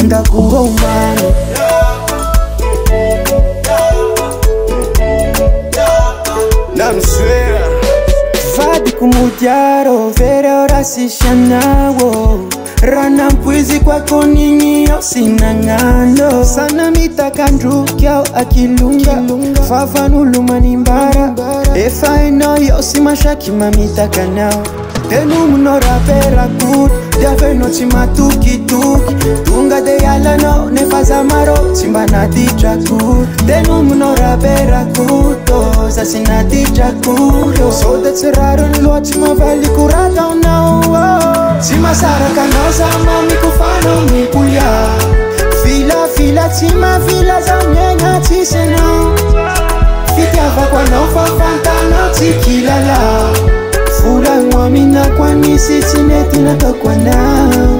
Ndakuwa umano namswera vadi kumudyaro vere orasishanawo rana mpwizi kwako ningiyo sina ng'ano sana mitakandrukyao akilunga vavanulumani mbara efaino yosi mashaki mamitakanao tenu munorapera kut diavenoci matukituki tunga de yalano nefazamaro simbanatitrakur tenu munorapera kuto sasinatitrakuyo sodetsiraroni loaci mavalikurataonao simasarakanao samamikufano mikuya fila cimavila zamyenya cisenao fitiavakwanao fafantanao cikilala fula ngwamina kwanisi cinetinakakwanao